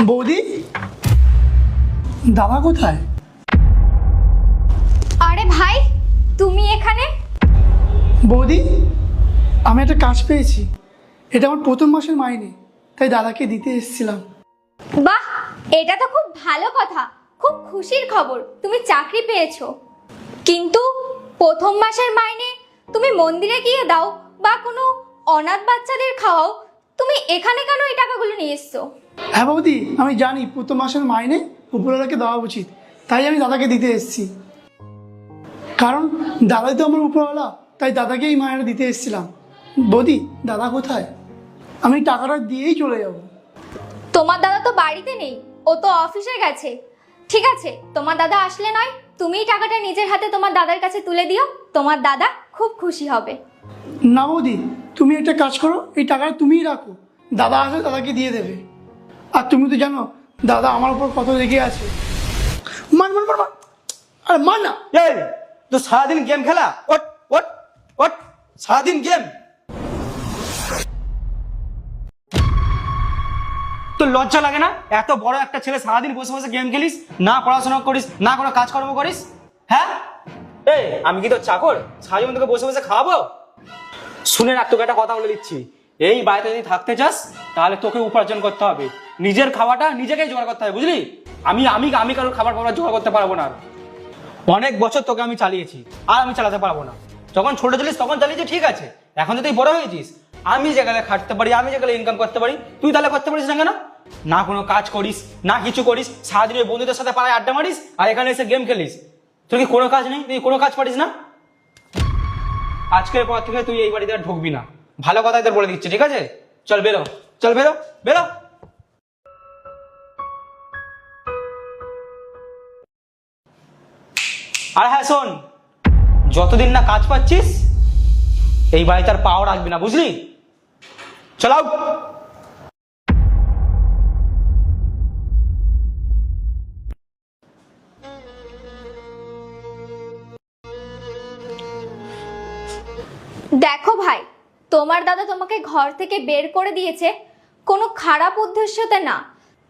বৌদি, দাদা কোথায়? আরে ভাই, তুমি এখানে? বৌদি, আমি একটা কাজ পেয়েছি। এটা আমার প্রথম মাসের মাইনে, তাই দাদাকে দিতে এসেছিলাম। বাহ, এটা তো খুব ভালো কথা, খুব খুশির খবর। তুমি চাকরি পেয়েছো, কিন্তু প্রথম মাসের মাইনে তুমি মন্দিরে গিয়ে দাও বা কোনো অনাথ বাচ্চাদের খাওয়াও, তুমি এখানে কেন এই টাকাগুলো নিয়ে এসছো? হ্যাঁ বৌদি, আমি জানি প্রথম মাসের মাইনে উপরওয়ালাকে দেওয়া উচিত, তাই আমি দাদাকে দিতে এসেছি। কারণ দাদাই তো আমার উপরওয়ালা, তাই দাদাকে এই মাইনেটা দিতে এসেছিলাম। বৌদি, দাদা কোথায়? আমি টাকাটা দিয়েই চলে যাব। তোমার দাদা তো বাড়িতে নেই, ও তো অফিসে গেছে। ঠিক আছে, তোমার দাদা আসলে নয় তুমিই টাকাটা নিজের হাতে তোমার দাদার কাছে তুলে দিও, তোমার দাদা খুব খুশি হবে। না বৌদি, তুমি একটা কাজ করো, এই টাকাটা তুমিই রাখো, দাদা আসলে দাদাকে দিয়ে দেবে। আর তুমি তো জানো দাদা আমার উপর কত রেগে আছে। মান মান মান মান, আরে মান না। এই তো সারাদিন গেম খেলা, ওট ওট ওট, সারাদিন গেম। তো লজ্জা লাগে না? এত বড় একটা ছেলে সারাদিন বসে বসে গেম খেলিস, না পড়াশোনা করিস, না কোনো কাজকর্ম করিস। হ্যাঁ, এই আমি কি তোর চাকর সারাজীবন তোকে বসে বসে খাওয়াবো? শুনে রাখ, তোকে একটা কথা বলে দিচ্ছি, এই বাড়িতে যদি থাকতে চাস তাহলে তোকে উপার্জন করতে হবে, নিজের খাওয়াটা নিজেকেই জোগাড় করতে হবে, বুঝলি? আমি আমি আমি কারোর খাবার পাবার জোগাড় করতে পারবো না। অনেক বছর তোকে আমি চালিয়েছি, আর আমি চালাতে পারবো না। যখন ছোট ছিলিস তখন চালিয়েছি, ঠিক আছে। এখন তো তুই বড় হয়েছিস, আমি যেখানে খাটতে পারি, আমি যেখানে ইনকাম করতে পারি, তুই তাহলে করতে পারিস না কেন? না কোনো কাজ করিস, না কিছু করিস, সারাদিন ওই বন্ধুদের সাথে পাড়ায় আড্ডা মারিস, আর এখানে এসে গেম খেলিস। তোর কি কোনো কাজ নেই? তুই কোনো কাজ পারিস না? আজকের পর থেকে তুই এই বাড়িতে আর ঢুকবি না, ভালো কথা তোর বলে দিচ্ছি, ঠিক আছে? চল বেরো, চল বেরো বেরো। আর হ্যাঁ শোন, যতদিন না কাজ পাচ্ছিস এই বাড়িতে আর পাও রাখবি না, বুঝলি? চলাও। দেখো ভাই, তোমার দাদা তোমাকে ঘর থেকে বের করে দিয়েছে কোনো খারাপ উদ্দেশ্যতে না,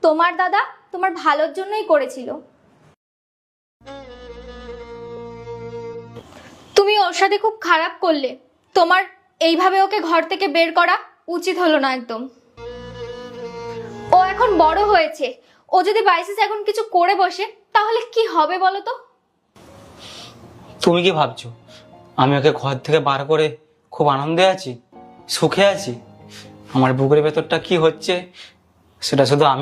তোমার দাদা তোমার ভালোর জন্যই করেছিল। তুমি ওর সাথে খুব খারাপ করলে, তোমার এইভাবে ওকে ঘর থেকে বের করা উচিত হলো না একদম। ও এখন বড় হয়েছে, ও যদি বাইসেস এখন কিছু করে বসে তাহলে কি হবে বলো তো? তুমি কি ভাবছো আমি ওকে ঘর থেকে বার করে খুব আনন্দে আছি, সুখে আছি? আমার বুকের ভেতরটা কি হচ্ছে সেটা শুধু আমি